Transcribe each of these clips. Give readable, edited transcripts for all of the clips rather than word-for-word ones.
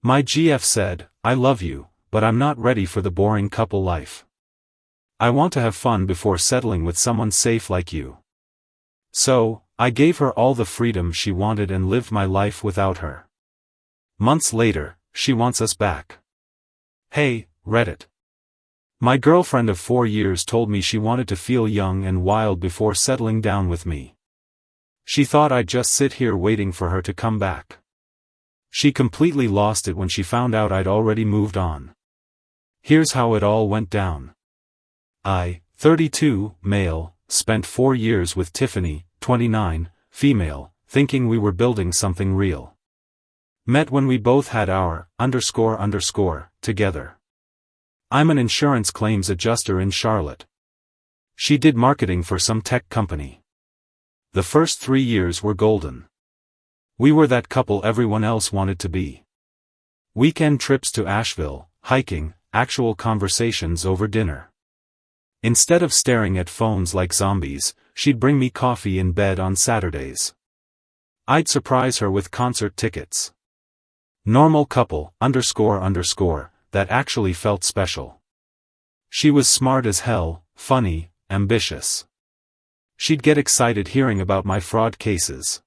My GF said, "I love you, but I'm not ready for the boring couple life. I want to have fun before settling with someone safe like you." So, I gave her all the freedom she wanted and lived my life without her. Months later, she wants us back. Hey, Reddit. My girlfriend of 4 years told me she wanted to feel young and wild before settling down with me. She thought I'd just sit here waiting for her to come back. She completely lost it when she found out I'd already moved on. Here's how it all went down. I, 32, male, spent 4 years with Tiffany, 29, female, thinking we were building something real. Met when we both had our, together. I'm an insurance claims adjuster in Charlotte. She did marketing for some tech company. The first 3 years were golden. We were that couple everyone else wanted to be. Weekend trips to Asheville, hiking, actual conversations over dinner. Instead of staring at phones like zombies, she'd bring me coffee in bed on Saturdays. I'd surprise her with concert tickets. Normal couple, that actually felt special. She was smart as hell, funny, ambitious. She'd get excited hearing about my fraud cases.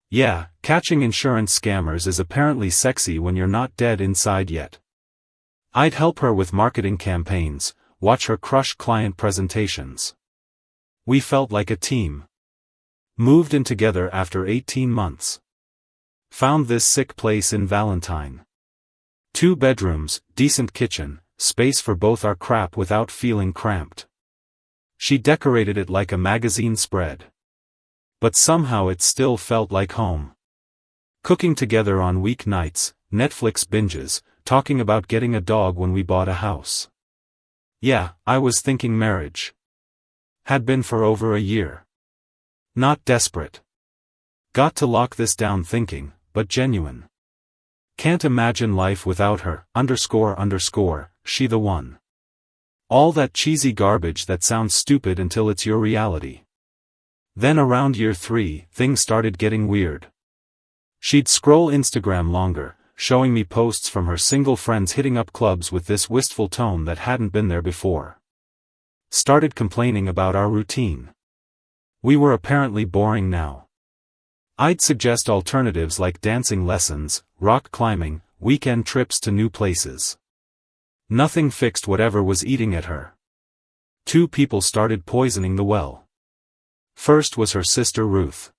Yeah, catching insurance scammers is apparently sexy when you're not dead inside yet. I'd help her with marketing campaigns, watch her crush client presentations. We felt like a team. Moved in together after 18 months. Found this sick place in Valentine. 2 bedrooms, decent kitchen, space for both our crap without feeling cramped. She decorated it like a magazine spread. But somehow it still felt like home. Cooking together on weeknights, Netflix binges, talking about getting a dog when we bought a house. Yeah, I was thinking marriage. Had been for over a year. Not desperate. Got to lock this down thinking, but genuine. Can't imagine life without her, she the one. All that cheesy garbage that sounds stupid until it's your reality. Then around year 3, things started getting weird. She'd scroll Instagram longer, showing me posts from her single friends hitting up clubs with this wistful tone that hadn't been there before. Started complaining about our routine. We were apparently boring now. I'd suggest alternatives like dancing lessons, rock climbing, weekend trips to new places. Nothing fixed whatever was eating at her. 2 people started poisoning the well. First was her sister Ruth.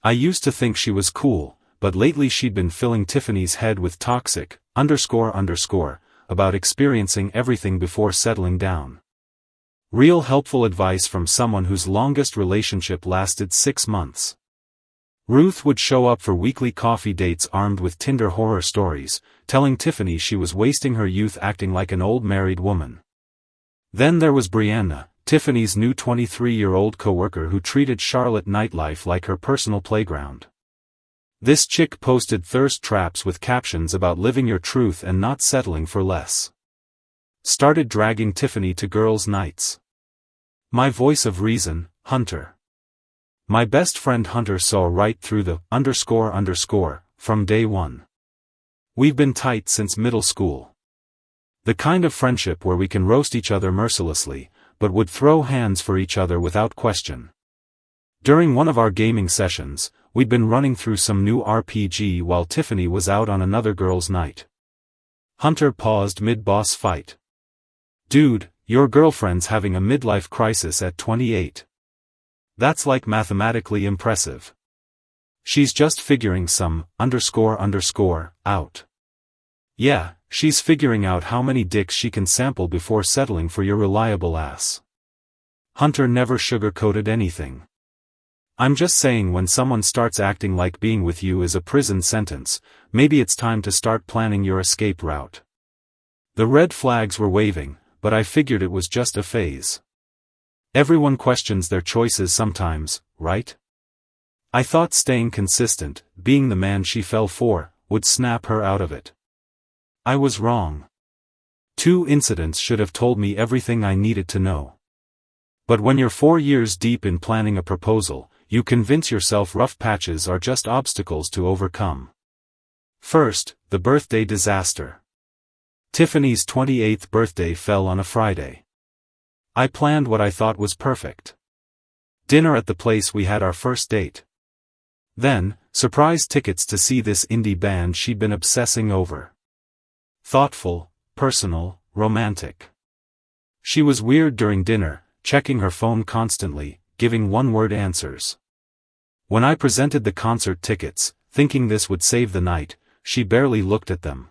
I used to think she was cool, but lately she'd been filling Tiffany's head with toxic, about experiencing everything before settling down. Real helpful advice from someone whose longest relationship lasted 6 months. Ruth would show up for weekly coffee dates armed with Tinder horror stories, telling Tiffany she was wasting her youth acting like an old married woman. Then there was Brianna, Tiffany's new 23-year-old coworker who treated Charlotte nightlife like her personal playground. This chick posted thirst traps with captions about living your truth and not settling for less. Started dragging Tiffany to girls' nights. My voice of reason, Hunter. My best friend Hunter saw right through the from day one. We've been tight since middle school. The kind of friendship where we can roast each other mercilessly, but would throw hands for each other without question. During one of our gaming sessions, we'd been running through some new RPG while Tiffany was out on another girl's night. Hunter paused mid-boss fight. "Dude, your girlfriend's having a midlife crisis at 28. That's like mathematically impressive. She's just figuring some, out. Yeah, she's figuring out how many dicks she can sample before settling for your reliable ass." Hunter never sugarcoated anything. I'm just saying when someone starts acting like being with you is a prison sentence, maybe it's time to start planning your escape route. The red flags were waving, but I figured it was just a phase. Everyone questions their choices sometimes, right? I thought staying consistent, being the man she fell for, would snap her out of it. I was wrong. 2 incidents should have told me everything I needed to know. But when you're 4 years deep in planning a proposal, you convince yourself rough patches are just obstacles to overcome. First, the birthday disaster. Tiffany's 28th birthday fell on a Friday. I planned what I thought was perfect. Dinner at the place we had our first date. Then, surprise tickets to see this indie band she'd been obsessing over. Thoughtful, personal, romantic. She was weird during dinner, checking her phone constantly, giving one-word answers. When I presented the concert tickets, thinking this would save the night, she barely looked at them.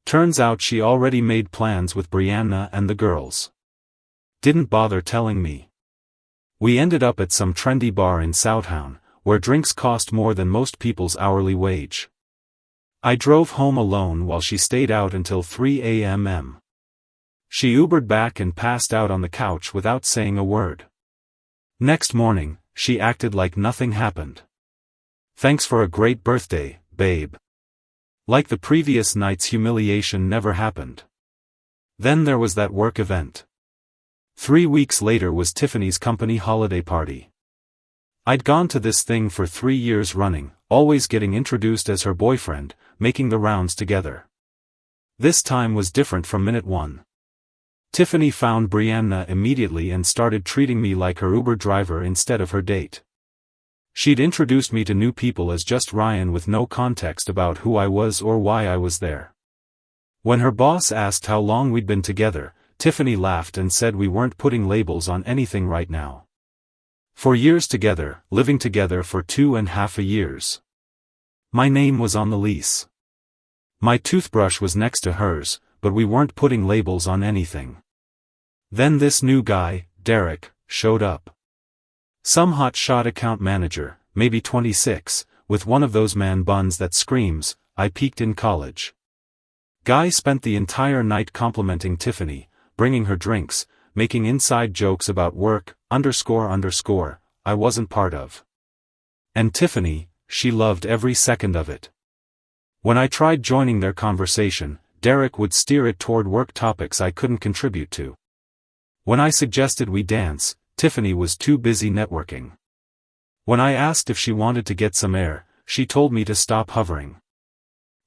Turns out she already made plans with Brianna and the girls. Didn't bother telling me. We ended up at some trendy bar in Southtown, where drinks cost more than most people's hourly wage. I drove home alone while she stayed out until 3 a.m. She Ubered back and passed out on the couch without saying a word. Next morning, she acted like nothing happened. Thanks for a great birthday, babe. Like the previous night's humiliation never happened. Then there was that work event. 3 weeks later was Tiffany's company holiday party. I'd gone to this thing for 3 years running, always getting introduced as her boyfriend, making the rounds together. This time was different from minute one. Tiffany found Brianna immediately and started treating me like her Uber driver instead of her date. She'd introduced me to new people as just Ryan with no context about who I was or why I was there. When her boss asked how long we'd been together, Tiffany laughed and said we weren't putting labels on anything right now. 4 years together, living together for 2.5 years. My name was on the lease. My toothbrush was next to hers, but we weren't putting labels on anything. Then this new guy, Derek, showed up. Some hotshot account manager, maybe 26, with one of those man buns that screams, "I peaked in college." Guy spent the entire night complimenting Tiffany, bringing her drinks, making inside jokes about work, __ I wasn't part of. And Tiffany, she loved every second of it. When I tried joining their conversation, Derek would steer it toward work topics I couldn't contribute to. When I suggested we dance, Tiffany was too busy networking. When I asked if she wanted to get some air, she told me to stop hovering.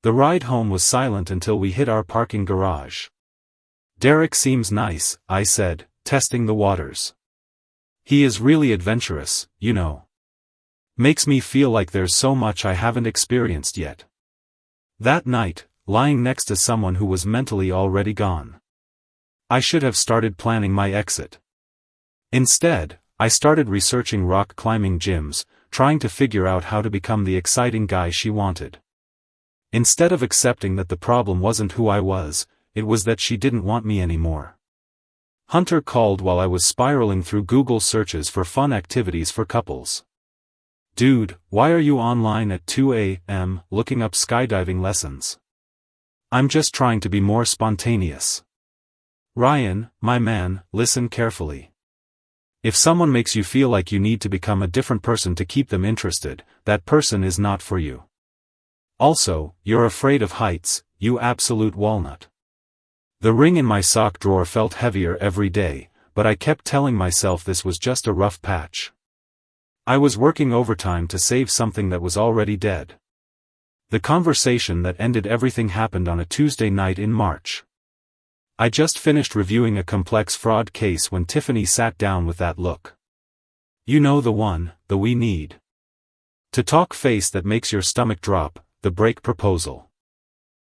The ride home was silent until we hit our parking garage. Derek seems nice, I said, testing the waters. He is really adventurous, you know. Makes me feel like there's so much I haven't experienced yet. That night, lying next to someone who was mentally already gone. I should have started planning my exit. Instead, I started researching rock climbing gyms, trying to figure out how to become the exciting guy she wanted. Instead of accepting that the problem wasn't who I was, it was that she didn't want me anymore. Hunter called while I was spiraling through Google searches for fun activities for couples. "Dude, why are you online at 2 a.m. looking up skydiving lessons?" "I'm just trying to be more spontaneous." Ryan, my man, listen carefully. If someone makes you feel like you need to become a different person to keep them interested, that person is not for you. Also, you're afraid of heights, you absolute walnut. The ring in my sock drawer felt heavier every day, but I kept telling myself this was just a rough patch. I was working overtime to save something that was already dead. The conversation that ended everything happened on a Tuesday night in March. I just finished reviewing a complex fraud case when Tiffany sat down with that look. You know the one, the we need to talk face that makes your stomach drop, the break proposal.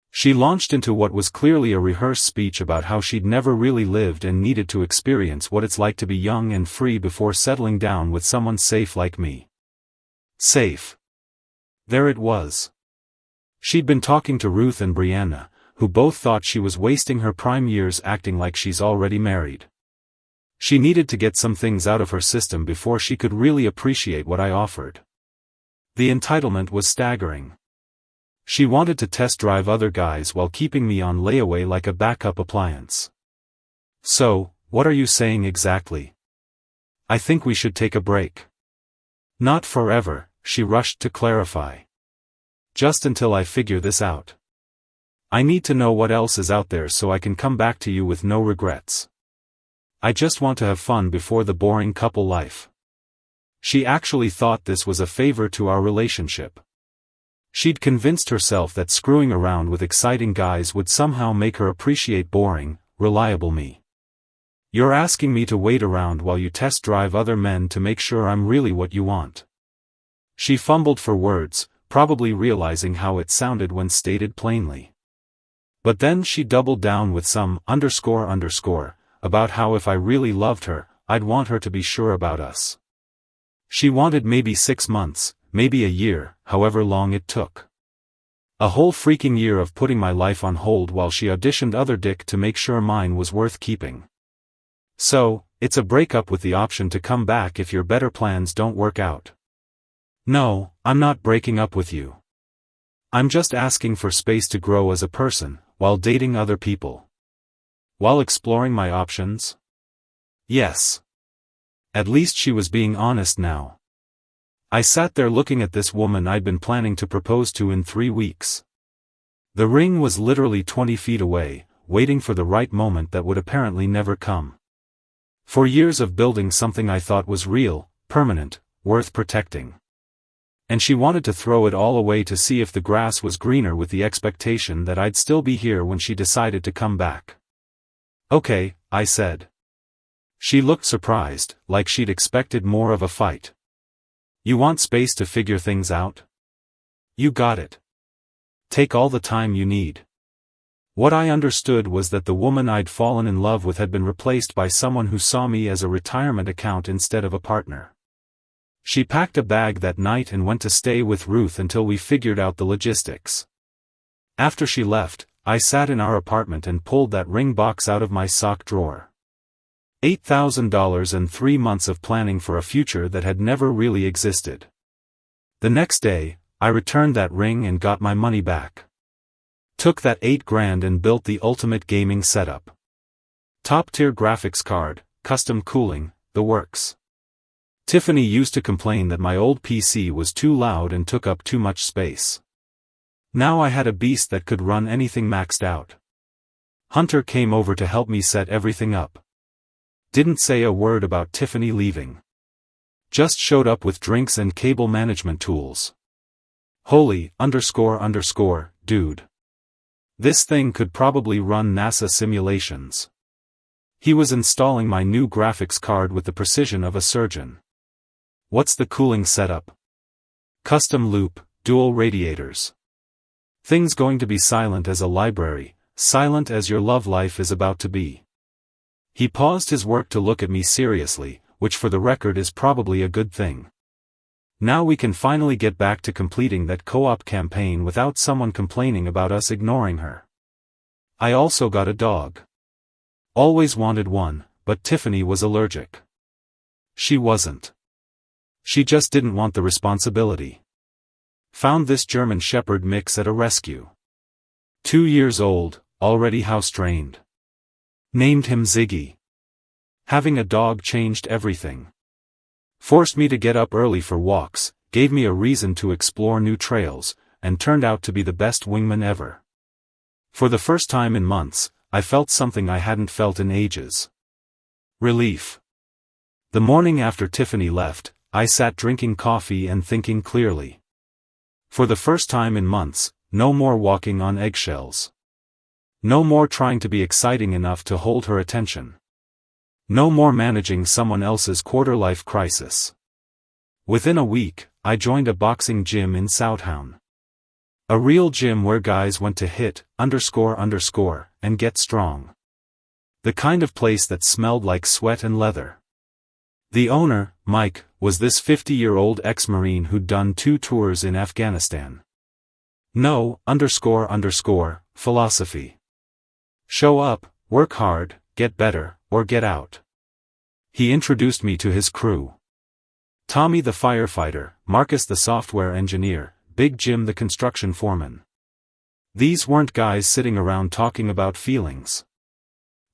She launched into what was clearly a rehearsed speech about how she'd never really lived and needed to experience what it's like to be young and free before settling down with someone safe like me. Safe. There it was. She'd been talking to Ruth and Brianna, who both thought she was wasting her prime years acting like she's already married. She needed to get some things out of her system before she could really appreciate what I offered. The entitlement was staggering. She wanted to test drive other guys while keeping me on layaway like a backup appliance. "So, what are you saying exactly?" "I think we should take a break." "Not forever," she rushed to clarify. "Just until I figure this out. I need to know what else is out there so I can come back to you with no regrets. I just want to have fun before the boring couple life." She actually thought this was a favor to our relationship. She'd convinced herself that screwing around with exciting guys would somehow make her appreciate boring, reliable me. "You're asking me to wait around while you test drive other men to make sure I'm really what you want." She fumbled for words, probably realizing how it sounded when stated plainly. But then she doubled down with some __, about how if I really loved her, I'd want her to be sure about us. She wanted maybe 6 months, maybe a year, however long it took. A whole freaking year of putting my life on hold while she auditioned other dick to make sure mine was worth keeping. So, it's a breakup with the option to come back if your better plans don't work out. No, I'm not breaking up with you. I'm just asking for space to grow as a person, while dating other people. While exploring my options? Yes. At least she was being honest now. I sat there looking at this woman I'd been planning to propose to in 3 weeks. The ring was literally 20 feet away, waiting for the right moment that would apparently never come. For years of building something I thought was real, permanent, worth protecting. And she wanted to throw it all away to see if the grass was greener with the expectation that I'd still be here when she decided to come back. "Okay," I said. She looked surprised, like she'd expected more of a fight. "You want space to figure things out? You got it. Take all the time you need." What I understood was that the woman I'd fallen in love with had been replaced by someone who saw me as a retirement account instead of a partner. She packed a bag that night and went to stay with Ruth until we figured out the logistics. After she left, I sat in our apartment and pulled that ring box out of my sock drawer. $8,000 and 3 months of planning for a future that had never really existed. The next day, I returned that ring and got my money back. Took that $8,000 and built the ultimate gaming setup. Top-tier graphics card, custom cooling, the works. Tiffany used to complain that my old PC was too loud and took up too much space. Now I had a beast that could run anything maxed out. Hunter came over to help me set everything up. Didn't say a word about Tiffany leaving. Just showed up with drinks and cable management tools. Holy __, dude. This thing could probably run NASA simulations. He was installing my new graphics card with the precision of a surgeon. What's the cooling setup? Custom loop, dual radiators. Things going to be silent as a library, silent as your love life is about to be. He paused his work to look at me seriously, which for the record is probably a good thing. Now we can finally get back to completing that co-op campaign without someone complaining about us ignoring her. I also got a dog. Always wanted one, but Tiffany was allergic. She wasn't. She just didn't want the responsibility. Found this German Shepherd mix at a rescue. 2 years old, already house-trained. Named him Ziggy. Having a dog changed everything. Forced me to get up early for walks, gave me a reason to explore new trails, and turned out to be the best wingman ever. For the first time in months, I felt something I hadn't felt in ages. Relief. The morning after Tiffany left, I sat drinking coffee and thinking clearly. For the first time in months, no more walking on eggshells. No more trying to be exciting enough to hold her attention. No more managing someone else's quarter-life crisis. Within a week, I joined a boxing gym in Southtown. A real gym where guys went to hit, __, and get strong. The kind of place that smelled like sweat and leather. The owner, Mike, was this 50-year-old ex-Marine who'd done 2 tours in Afghanistan. No, __, philosophy. Show up, work hard, get better, or get out. He introduced me to his crew. Tommy the firefighter, Marcus the software engineer, Big Jim the construction foreman. These weren't guys sitting around talking about feelings.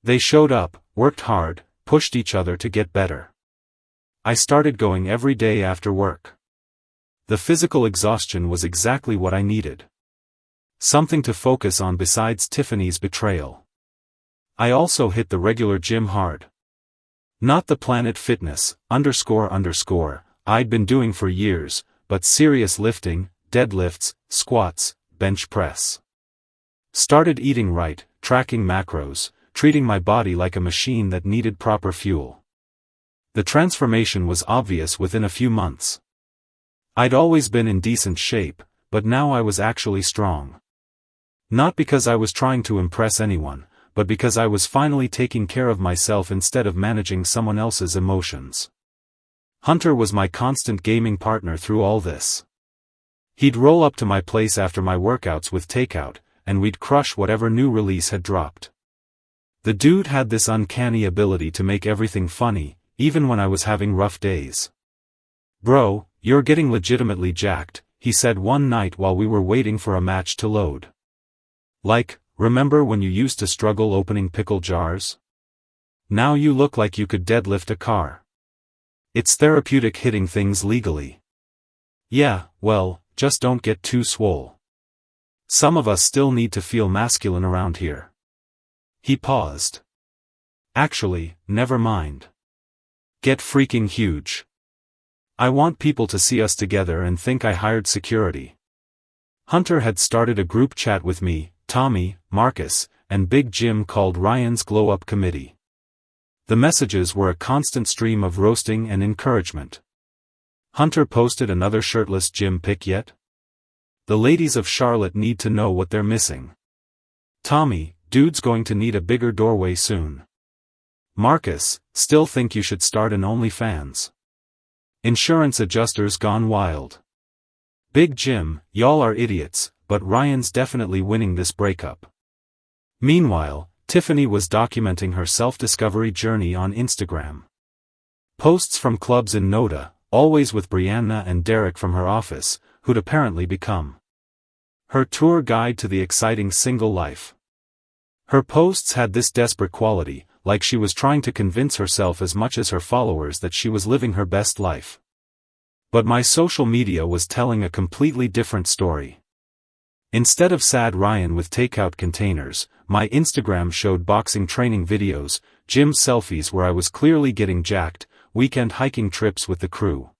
They showed up, worked hard, pushed each other to get better. I started going every day after work. The physical exhaustion was exactly what I needed. Something to focus on besides Tiffany's betrayal. I also hit the regular gym hard. Not the Planet Fitness, __, I'd been doing for years, but serious lifting, deadlifts, squats, bench press. Started eating right, tracking macros, treating my body like a machine that needed proper fuel. The transformation was obvious within a few months. I'd always been in decent shape, but now I was actually strong. Not because I was trying to impress anyone, but because I was finally taking care of myself instead of managing someone else's emotions. Hunter was my constant gaming partner through all this. He'd roll up to my place after my workouts with takeout, and we'd crush whatever new release had dropped. The dude had this uncanny ability to make everything funny, even when I was having rough days. "Bro, you're getting legitimately jacked," he said one night while we were waiting for a match to load. "Like, remember when you used to struggle opening pickle jars? Now you look like you could deadlift a car. It's therapeutic hitting things legally." "Yeah, well, just don't get too swole. Some of us still need to feel masculine around here." He paused. "Actually, never mind. Get freaking huge. I want people to see us together and think I hired security." Hunter had started a group chat with me, Tommy, Marcus, and Big Jim called Ryan's Glow Up Committee. The messages were a constant stream of roasting and encouragement. "Hunter posted another shirtless Jim pic yet? The ladies of Charlotte need to know what they're missing." "Tommy, dude's going to need a bigger doorway soon." "Marcus, still think you should start an OnlyFans." "Insurance adjusters gone wild." "Big Jim, y'all are idiots, but Ryan's definitely winning this breakup." Meanwhile, Tiffany was documenting her self-discovery journey on Instagram. Posts from clubs in Noda, always with Brianna and Derek from her office, who'd apparently become her tour guide to the exciting single life. Her posts had this desperate quality, like she was trying to convince herself as much as her followers that she was living her best life. But my social media was telling a completely different story. Instead of sad Ryan with takeout containers, my Instagram showed boxing training videos, gym selfies where I was clearly getting jacked, weekend hiking trips with the crew.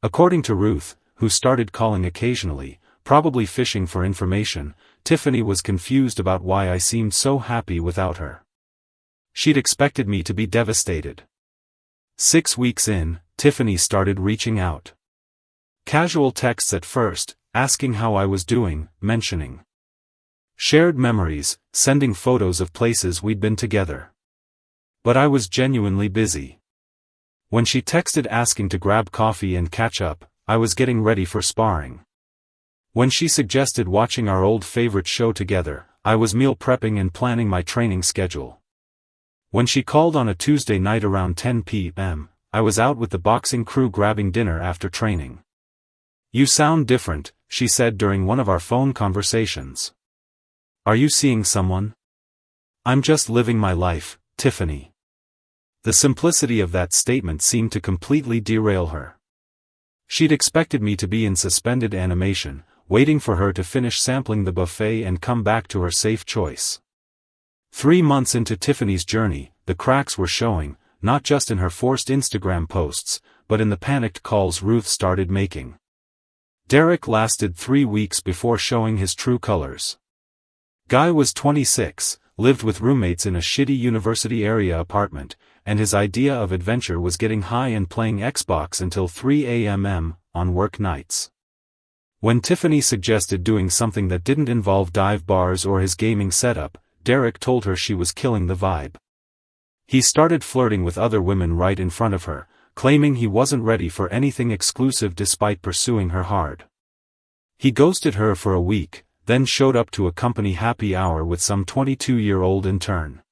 According to Ruth, who started calling occasionally, probably fishing for information, Tiffany was confused about why I seemed so happy without her. She'd expected me to be devastated. 6 weeks in, Tiffany started reaching out. Casual texts at first, asking how I was doing, mentioning shared memories, sending photos of places we'd been together. But I was genuinely busy. When she texted asking to grab coffee and catch up, I was getting ready for sparring. When she suggested watching our old favorite show together, I was meal prepping and planning my training schedule. When she called on a Tuesday night around 10 p.m., I was out with the boxing crew grabbing dinner after training. "You sound different," she said during one of our phone conversations. "Are you seeing someone?" "I'm just living my life, Tiffany." The simplicity of that statement seemed to completely derail her. She'd expected me to be in suspended animation, waiting for her to finish sampling the buffet and come back to her safe choice. 3 months into Tiffany's journey, the cracks were showing, not just in her forced Instagram posts, but in the panicked calls Ruth started making. Derek lasted 3 weeks before showing his true colors. Guy was 26, lived with roommates in a shitty university area apartment, and his idea of adventure was getting high and playing Xbox until 3 a.m. on work nights. When Tiffany suggested doing something that didn't involve dive bars or his gaming setup, Derek told her she was killing the vibe. He started flirting with other women right in front of her, claiming he wasn't ready for anything exclusive despite pursuing her hard. He ghosted her for a week, then showed up to a company happy hour with some 22-year-old intern.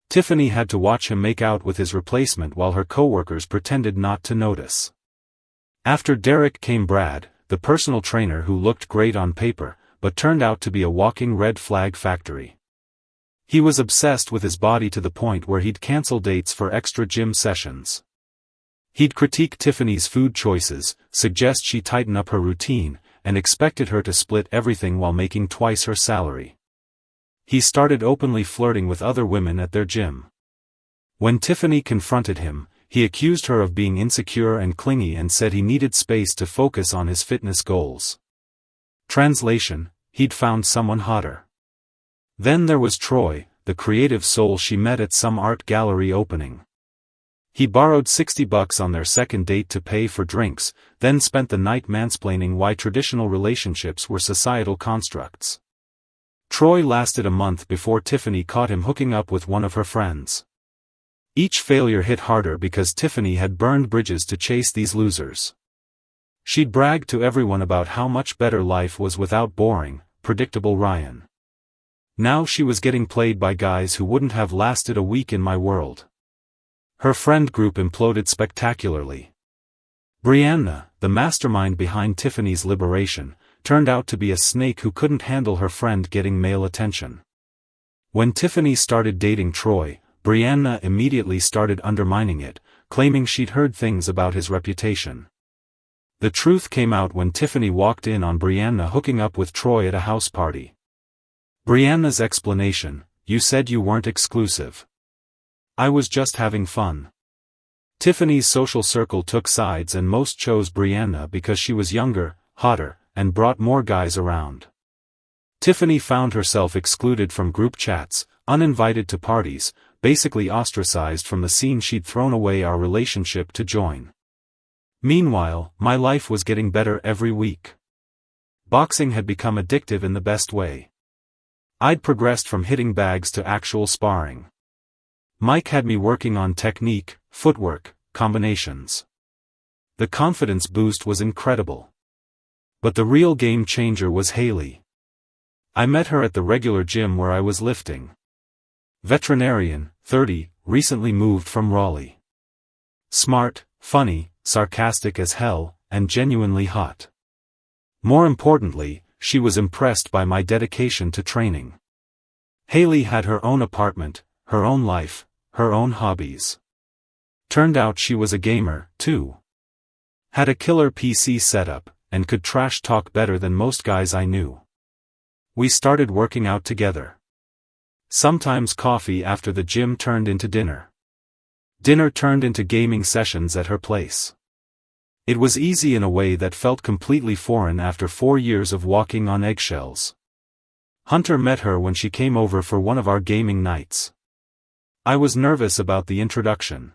Tiffany had to watch him make out with his replacement while her coworkers pretended not to notice. After Derek came Brad, the personal trainer who looked great on paper, but turned out to be a walking red flag factory. He was obsessed with his body to the point where he'd cancel dates for extra gym sessions. He'd critique Tiffany's food choices, suggest she tighten up her routine, and expected her to split everything while making twice her salary. He started openly flirting with other women at their gym. When Tiffany confronted him, he accused her of being insecure and clingy and said he needed space to focus on his fitness goals. Translation, he'd found someone hotter. Then there was Troy, the creative soul she met at some art gallery opening. He borrowed $60 on their second date to pay for drinks, then spent the night mansplaining why traditional relationships were societal constructs. Troy lasted a month before Tiffany caught him hooking up with one of her friends. Each failure hit harder because Tiffany had burned bridges to chase these losers. She'd bragged to everyone about how much better life was without boring, predictable Ryan. Now she was getting played by guys who wouldn't have lasted a week in my world. Her friend group imploded spectacularly. Brianna, the mastermind behind Tiffany's liberation, turned out to be a snake who couldn't handle her friend getting male attention. When Tiffany started dating Troy, Brianna immediately started undermining it, claiming she'd heard things about his reputation. The truth came out when Tiffany walked in on Brianna hooking up with Troy at a house party. Brianna's explanation: "You said you weren't exclusive. I was just having fun." Tiffany's social circle took sides and most chose Brianna because she was younger, hotter, and brought more guys around. Tiffany found herself excluded from group chats, uninvited to parties, basically ostracized from the scene she'd thrown away our relationship to join. Meanwhile, my life was getting better every week. Boxing had become addictive in the best way. I'd progressed from hitting bags to actual sparring. Mike had me working on technique, footwork, combinations. The confidence boost was incredible. But the real game changer was Haley. I met her at the regular gym where I was lifting. Veterinarian, 30, recently moved from Raleigh. Smart, funny, sarcastic as hell, and genuinely hot. More importantly, she was impressed by my dedication to training. Haley had her own apartment, her own life, her own hobbies. Turned out she was a gamer, too. Had a killer PC setup, and could trash talk better than most guys I knew. We started working out together. Sometimes coffee after the gym turned into dinner. Dinner turned into gaming sessions at her place. It was easy in a way that felt completely foreign after 4 years of walking on eggshells. Hunter met her when she came over for one of our gaming nights. I was nervous about the introduction.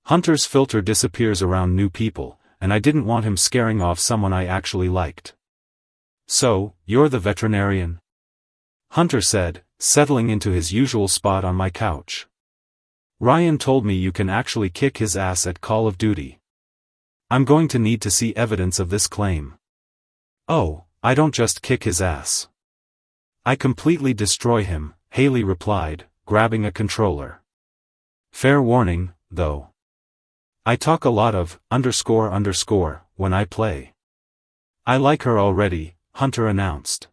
Hunter's filter disappears around new people, and I didn't want him scaring off someone I actually liked. "So, you're the veterinarian?" Hunter said, settling into his usual spot on my couch. "Ryan told me you can actually kick his ass at Call of Duty. I'm going to need to see evidence of this claim." "Oh, I don't just kick his ass. I completely destroy him," Haley replied, grabbing a controller. "Fair warning, though. I talk a lot of __ when I play." "I like her already," Hunter announced.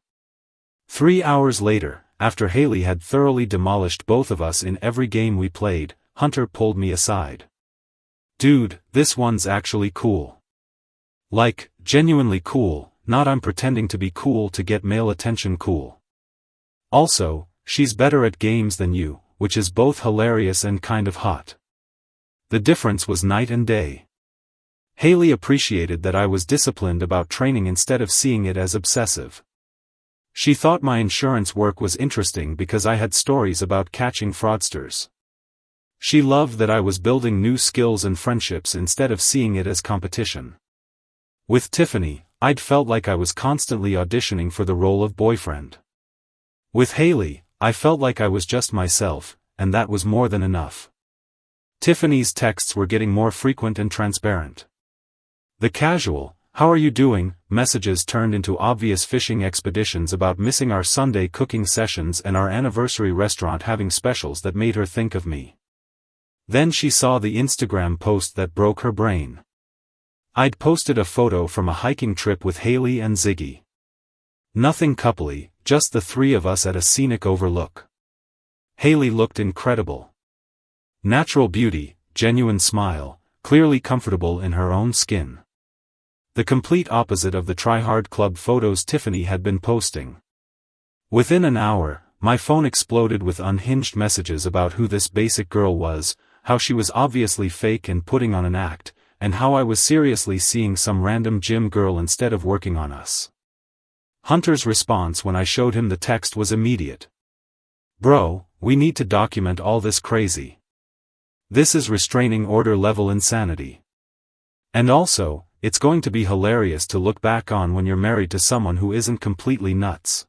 3 hours later, after Haley had thoroughly demolished both of us in every game we played, Hunter pulled me aside. "Dude, this one's actually cool. Like, genuinely cool, not I'm pretending to be cool to get male attention cool. Also, she's better at games than you, which is both hilarious and kind of hot." The difference was night and day. Haley appreciated that I was disciplined about training instead of seeing it as obsessive. She thought my insurance work was interesting because I had stories about catching fraudsters. She loved that I was building new skills and friendships instead of seeing it as competition. With Tiffany, I'd felt like I was constantly auditioning for the role of boyfriend. With Haley, I felt like I was just myself, and that was more than enough. Tiffany's texts were getting more frequent and transparent. The casual, "How are you doing?" messages turned into obvious fishing expeditions about missing our Sunday cooking sessions and our anniversary restaurant having specials that made her think of me. Then she saw the Instagram post that broke her brain. I'd posted a photo from a hiking trip with Haley and Ziggy. Nothing coupley, just the three of us at a scenic overlook. Haley looked incredible. Natural beauty, genuine smile, clearly comfortable in her own skin. The complete opposite of the try-hard club photos Tiffany had been posting. Within an hour, my phone exploded with unhinged messages about who this basic girl was, how she was obviously fake and putting on an act, and how I was seriously seeing some random gym girl instead of working on us. Hunter's response when I showed him the text was immediate. "Bro, we need to document all this crazy. This is restraining order level insanity. And also, it's going to be hilarious to look back on when you're married to someone who isn't completely nuts."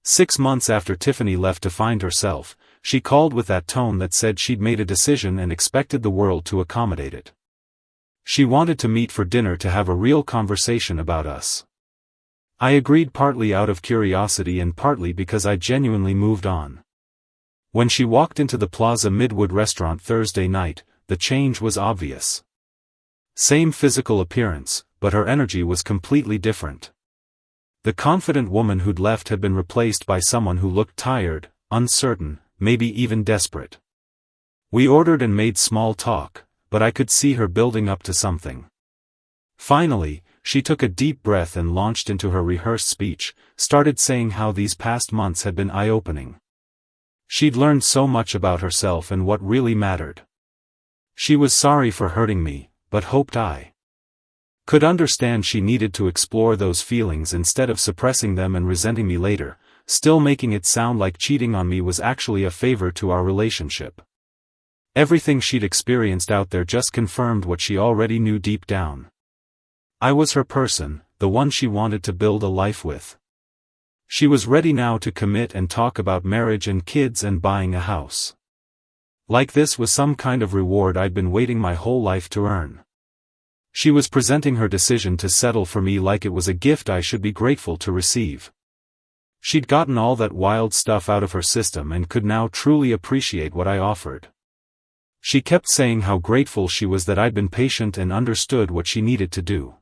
6 months after Tiffany left to find herself, she called with that tone that said she'd made a decision and expected the world to accommodate it. She wanted to meet for dinner to have a real conversation about us. I agreed, partly out of curiosity and partly because I genuinely moved on. When she walked into the Plaza Midwood restaurant Thursday night, the change was obvious. Same physical appearance, but her energy was completely different. The confident woman who'd left had been replaced by someone who looked tired, uncertain, maybe even desperate. We ordered and made small talk, but I could see her building up to something. Finally, she took a deep breath and launched into her rehearsed speech, started saying how these past months had been eye-opening. She'd learned so much about herself and what really mattered. She was sorry for hurting me, but hoped I could understand she needed to explore those feelings instead of suppressing them and resenting me later, still making it sound like cheating on me was actually a favor to our relationship. Everything she'd experienced out there just confirmed what she already knew deep down. I was her person, the one she wanted to build a life with. She was ready now to commit and talk about marriage and kids and buying a house. Like this was some kind of reward I'd been waiting my whole life to earn. She was presenting her decision to settle for me like it was a gift I should be grateful to receive. She'd gotten all that wild stuff out of her system and could now truly appreciate what I offered. She kept saying how grateful she was that I'd been patient and understood what she needed to do.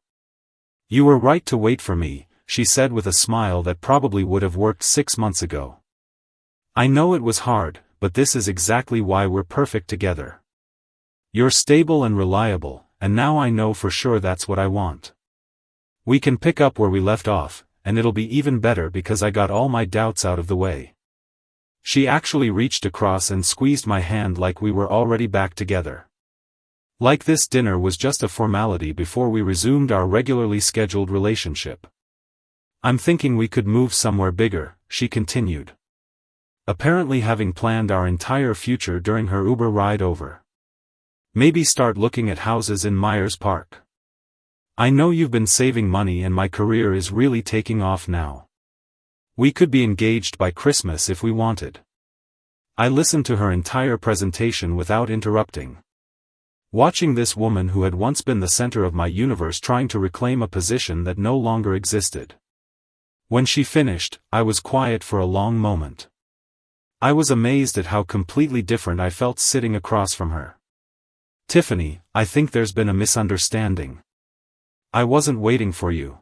"You were right to wait for me," she said with a smile that probably would have worked 6 months ago. "I know it was hard, but this is exactly why we're perfect together. You're stable and reliable, and now I know for sure that's what I want. We can pick up where we left off, and it'll be even better because I got all my doubts out of the way." She actually reached across and squeezed my hand like we were already back together. Like this dinner was just a formality before we resumed our regularly scheduled relationship. "I'm thinking we could move somewhere bigger," she continued. Apparently having planned our entire future during her Uber ride over. "Maybe start looking at houses in Myers Park. I know you've been saving money and my career is really taking off now. We could be engaged by Christmas if we wanted." I listened to her entire presentation without interrupting. Watching this woman who had once been the center of my universe trying to reclaim a position that no longer existed. When she finished, I was quiet for a long moment. I was amazed at how completely different I felt sitting across from her. "Tiffany, I think there's been a misunderstanding. I wasn't waiting for you."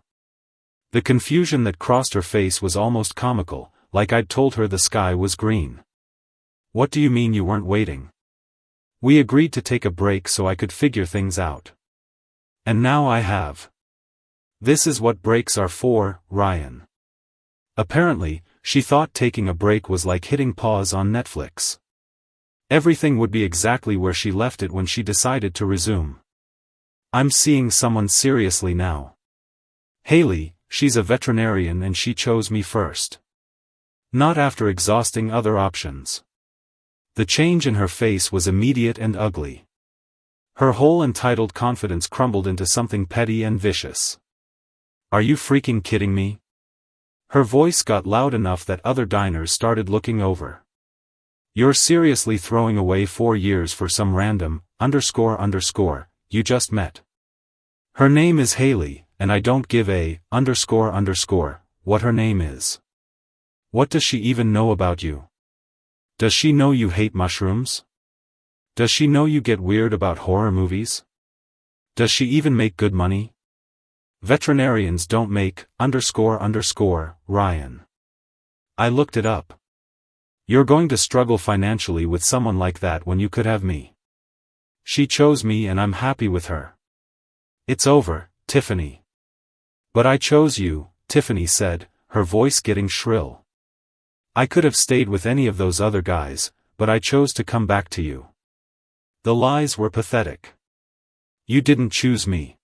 The confusion that crossed her face was almost comical, like I'd told her the sky was green. "What do you mean you weren't waiting? We agreed to take a break so I could figure things out. And now I have. This is what breaks are for, Ryan." Apparently, she thought taking a break was like hitting pause on Netflix. Everything would be exactly where she left it when she decided to resume. "I'm seeing someone seriously now. Haley, she's a veterinarian and she chose me first. Not after exhausting other options." The change in her face was immediate and ugly. Her whole entitled confidence crumbled into something petty and vicious. "Are you freaking kidding me?" Her voice got loud enough that other diners started looking over. "You're seriously throwing away 4 years for some random, __, you just met. Her name is Haley, and I don't give a, __, what her name is. What does she even know about you? Does she know you hate mushrooms? Does she know you get weird about horror movies? Does she even make good money? Veterinarians don't make, __, Ryan. I looked it up. You're going to struggle financially with someone like that when you could have me. She chose me and I'm happy with her. It's over, Tiffany." "But I chose you," Tiffany said, her voice getting shrill. "I could have stayed with any of those other guys, but I chose to come back to you. The lies were pathetic. You didn't choose me.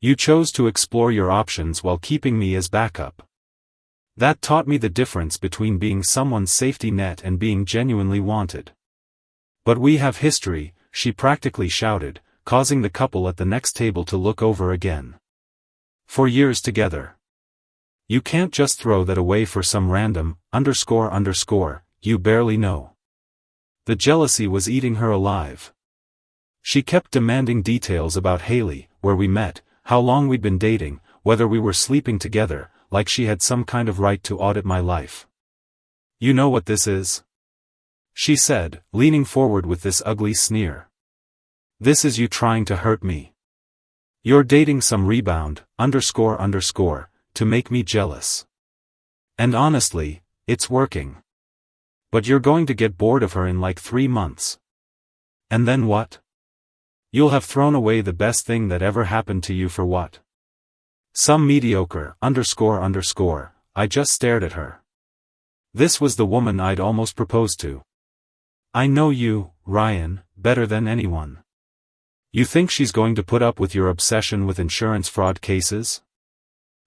You chose to explore your options while keeping me as backup. That taught me the difference between being someone's safety net and being genuinely wanted. But we have history, she practically shouted, causing the couple at the next table to look over again. For years together. You can't just throw that away for some random, __, you barely know. The jealousy was eating her alive. She kept demanding details about Haley, where we met, how long we'd been dating, whether we were sleeping together, like she had some kind of right to audit my life. You know what this is? She said, leaning forward with this ugly sneer. This is you trying to hurt me. You're dating some rebound, __, to make me jealous. And honestly, it's working. But you're going to get bored of her in like 3 months. And then what? You'll have thrown away the best thing that ever happened to you for what? Some mediocre, __. I just stared at her. This was the woman I'd almost proposed to. I know you, Ryan, better than anyone. You think she's going to put up with your obsession with insurance fraud cases?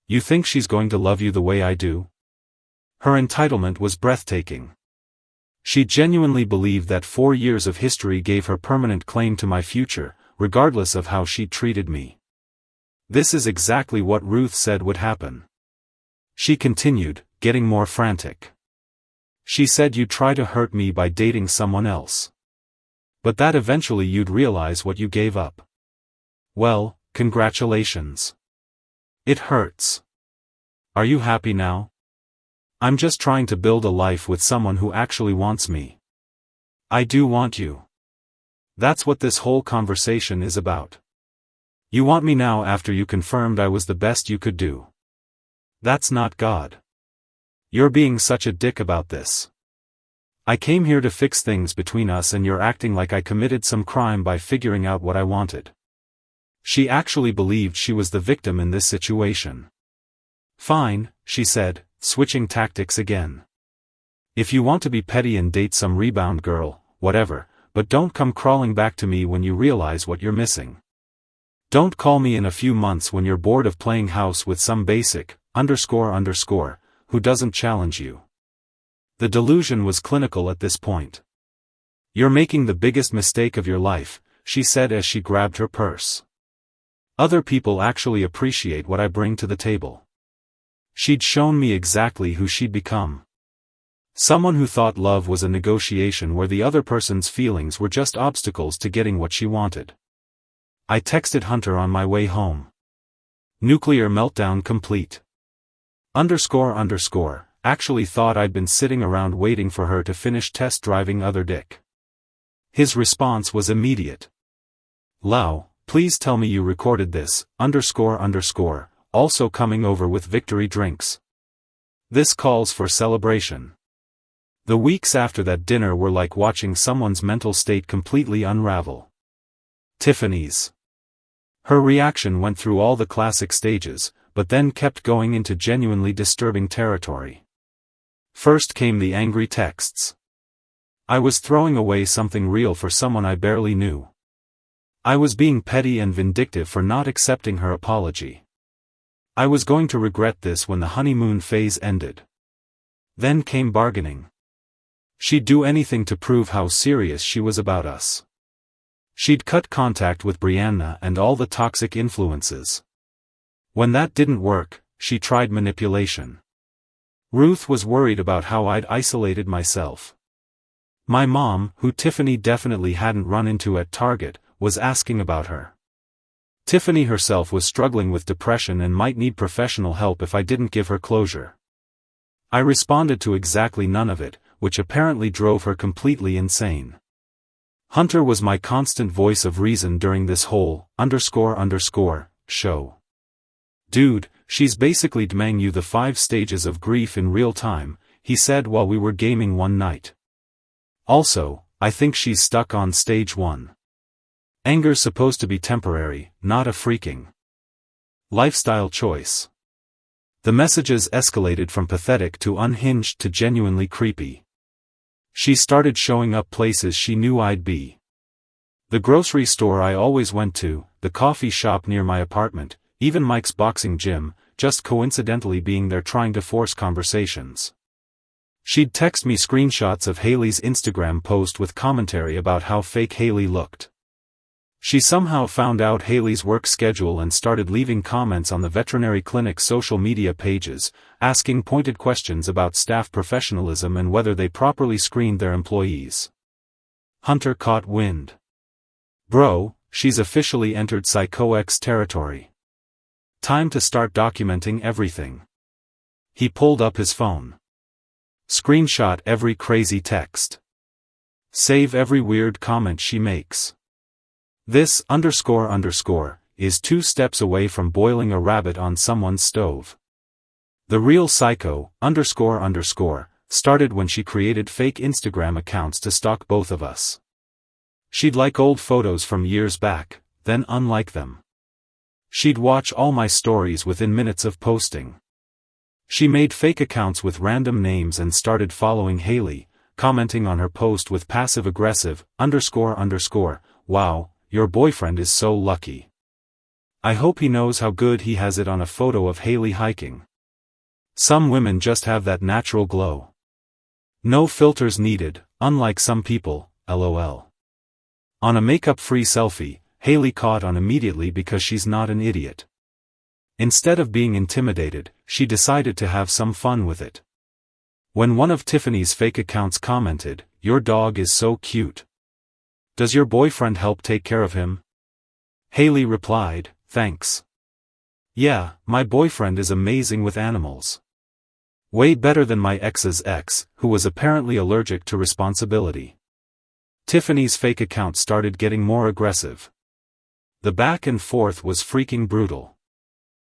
You think she's going to love you the way I do? Her entitlement was breathtaking. She genuinely believed that 4 years of history gave her permanent claim to my future, regardless of how she treated me. This is exactly what Ruth said would happen. She continued, getting more frantic. She said you'd try to hurt me by dating someone else. But that eventually you'd realize what you gave up. Well, congratulations. It hurts. Are you happy now? I'm just trying to build a life with someone who actually wants me. I do want you. That's what this whole conversation is about. You want me now after you confirmed I was the best you could do. That's not God. You're being such a dick about this. I came here to fix things between us and you're acting like I committed some crime by figuring out what I wanted. She actually believed she was the victim in this situation. Fine, she said, switching tactics again. If you want to be petty and date some rebound girl, whatever, but don't come crawling back to me when you realize what you're missing. Don't call me in a few months when you're bored of playing house with some basic, __, who doesn't challenge you. The delusion was clinical at this point. You're making the biggest mistake of your life, she said as she grabbed her purse. Other people actually appreciate what I bring to the table. She'd shown me exactly who she'd become. Someone who thought love was a negotiation where the other person's feelings were just obstacles to getting what she wanted. I texted Hunter on my way home. Nuclear meltdown complete. __, actually thought I'd been sitting around waiting for her to finish test driving other dick. His response was immediate. Lau, please tell me you recorded this, __, also coming over with victory drinks. This calls for celebration. The weeks after that dinner were like watching someone's mental state completely unravel. Tiffany's. Her reaction went through all the classic stages, but then kept going into genuinely disturbing territory. First came the angry texts. I was throwing away something real for someone I barely knew. I was being petty and vindictive for not accepting her apology. I was going to regret this when the honeymoon phase ended. Then came bargaining. She'd do anything to prove how serious she was about us. She'd cut contact with Brianna and all the toxic influences. When that didn't work, she tried manipulation. Ruth was worried about how I'd isolated myself. My mom, who Tiffany definitely hadn't run into at Target, was asking about her. Tiffany herself was struggling with depression and might need professional help if I didn't give her closure. I responded to exactly none of it, which apparently drove her completely insane. Hunter was my constant voice of reason during this whole __, show. Dude, she's basically demanding you the 5 stages of grief in real time, he said while we were gaming one night. Also, I think she's stuck on stage 1. Anger's supposed to be temporary, not a freaking lifestyle choice. The messages escalated from pathetic to unhinged to genuinely creepy. She started showing up places she knew I'd be. The grocery store I always went to, the coffee shop near my apartment, even Mike's boxing gym, just coincidentally being there trying to force conversations. She'd text me screenshots of Haley's Instagram post with commentary about how fake Haley looked. She somehow found out Haley's work schedule and started leaving comments on the veterinary clinic's social media pages, asking pointed questions about staff professionalism and whether they properly screened their employees. Hunter caught wind. "Bro, she's officially entered Psycho-X territory. Time to start documenting everything." He pulled up his phone. Screenshot every crazy text. Save every weird comment she makes. This ___ is 2 steps away from boiling a rabbit on someone's stove. The real psycho ___ started when she created fake Instagram accounts to stalk both of us. She'd like old photos from years back, then unlike them. She'd watch all my stories within minutes of posting. She made fake accounts with random names and started following Haley, commenting on her post with passive-aggressive ___ "Wow, your boyfriend is so lucky. I hope he knows how good he has it" on a photo of Haley hiking. Some women just have that natural glow. No filters needed, unlike some people, lol. On a makeup-free selfie, Haley caught on immediately because she's not an idiot. Instead of being intimidated, she decided to have some fun with it. When one of Tiffany's fake accounts commented, "Your dog is so cute. Does your boyfriend help take care of him?" Haley replied, "Thanks. Yeah, my boyfriend is amazing with animals. Way better than my ex's ex, who was apparently allergic to responsibility." Tiffany's fake account started getting more aggressive. The back and forth was freaking brutal.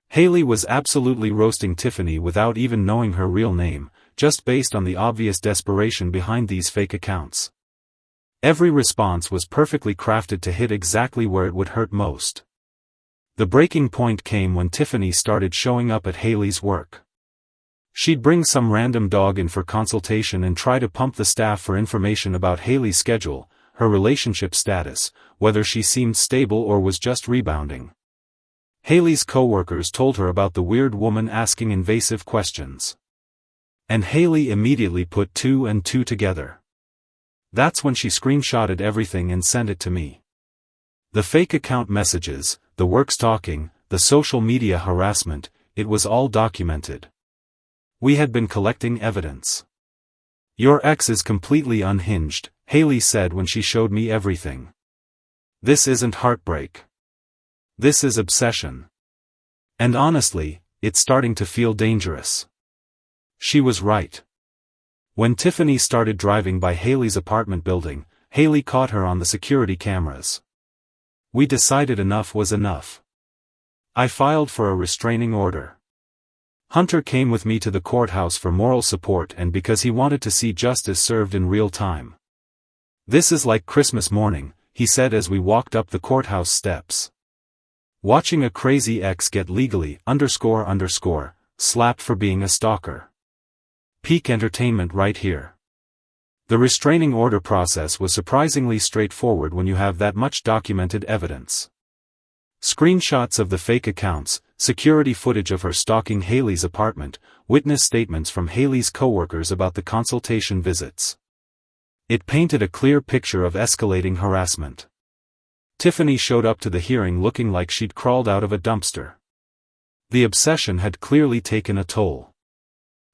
Haley was absolutely roasting Tiffany without even knowing her real name, just based on the obvious desperation behind these fake accounts. Every response was perfectly crafted to hit exactly where it would hurt most. The breaking point came when Tiffany started showing up at Haley's work. She'd bring some random dog in for consultation and try to pump the staff for information about Haley's schedule, her relationship status, whether she seemed stable or was just rebounding. Haley's coworkers told her about the weird woman asking invasive questions. And Haley immediately put 2 and 2 together. That's when she screenshotted everything and sent it to me. The fake account messages, the work stalking, the social media harassment, it was all documented. We had been collecting evidence. "Your ex is completely unhinged," Haley said when she showed me everything. "This isn't heartbreak. This is obsession. And honestly, it's starting to feel dangerous." She was right. When Tiffany started driving by Haley's apartment building, Haley caught her on the security cameras. We decided enough was enough. I filed for a restraining order. Hunter came with me to the courthouse for moral support and because he wanted to see justice served in real time. "This is like Christmas morning," he said as we walked up the courthouse steps. "Watching a crazy ex get legally ___ slapped for being a stalker. Peak entertainment right here." The restraining order process was surprisingly straightforward when you have that much documented evidence. Screenshots of the fake accounts, security footage of her stalking Haley's apartment, witness statements from Haley's coworkers about the consultation visits. It painted a clear picture of escalating harassment. Tiffany showed up to the hearing looking like she'd crawled out of a dumpster. The obsession had clearly taken a toll.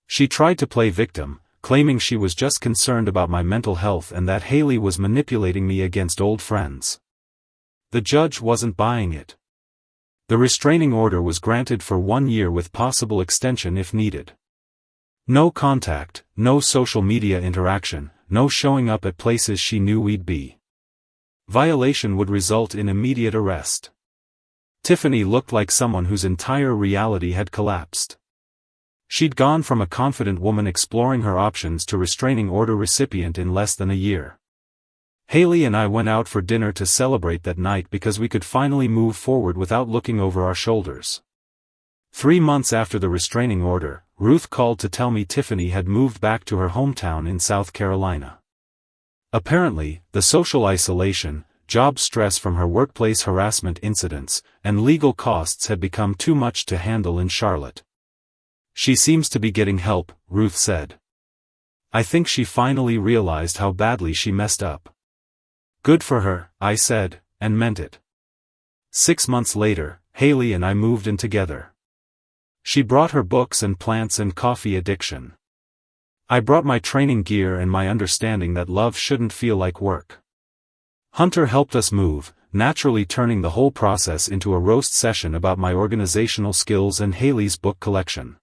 She tried to play victim, claiming she was just concerned about my mental health and that Haley was manipulating me against old friends. The judge wasn't buying it. The restraining order was granted for 1 year with possible extension if needed. No contact, no social media interaction, no showing up at places she knew we'd be. Violation would result in immediate arrest. Tiffany looked like someone whose entire reality had collapsed. She'd gone from a confident woman exploring her options to restraining order recipient in less than a year. Haley and I went out for dinner to celebrate that night because we could finally move forward without looking over our shoulders. 3 months after the restraining order, Ruth called to tell me Tiffany had moved back to her hometown in South Carolina. Apparently, the social isolation, job stress from her workplace harassment incidents, and legal costs had become too much to handle in Charlotte. "She seems to be getting help," Ruth said. "I think she finally realized how badly she messed up." "Good for her," I said, and meant it. 6 months later, Haley and I moved in together. She brought her books and plants and coffee addiction. I brought my training gear and my understanding that love shouldn't feel like work. Hunter helped us move, naturally turning the whole process into a roast session about my organizational skills and Haley's book collection.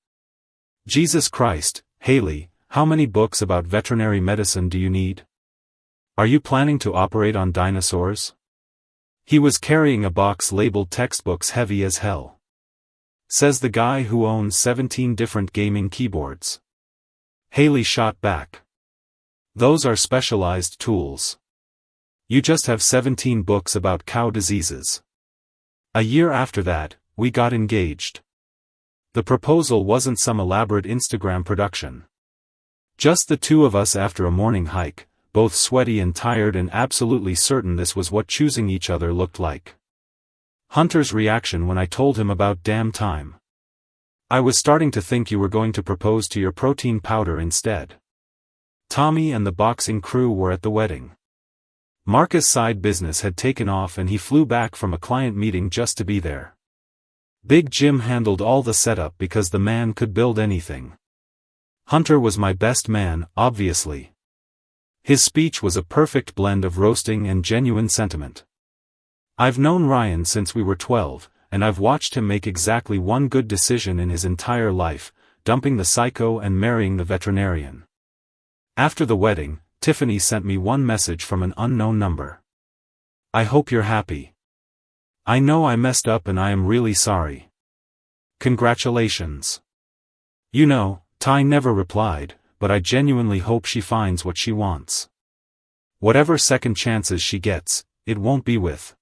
"Jesus Christ, Haley, how many books about veterinary medicine do you need? Are you planning to operate on dinosaurs?" He was carrying a box labeled textbooks heavy as hell. Says the guy who owns 17 different gaming keyboards. Haley shot back. "Those are specialized tools. You just have 17 books about cow diseases." A year after that, we got engaged. The proposal wasn't some elaborate Instagram production. Just the two of us after a morning hike, both sweaty and tired and absolutely certain this was what choosing each other looked like. Hunter's reaction when I told him about damn time. "I was starting to think you were going to propose to your protein powder instead." Tommy and the boxing crew were at the wedding. Marcus' side business had taken off and he flew back from a client meeting just to be there. Big Jim handled all the setup because the man could build anything. Hunter was my best man, obviously. His speech was a perfect blend of roasting and genuine sentiment. I've known Ryan since we were 12, and I've watched him make exactly one good decision in his entire life, dumping the psycho and marrying the veterinarian. After the wedding, Tiffany sent me one message from an unknown number. "I hope you're happy. I know I messed up and I am really sorry. Congratulations." You know, Ty never replied, but I genuinely hope she finds what she wants. Whatever second chances she gets, it won't be with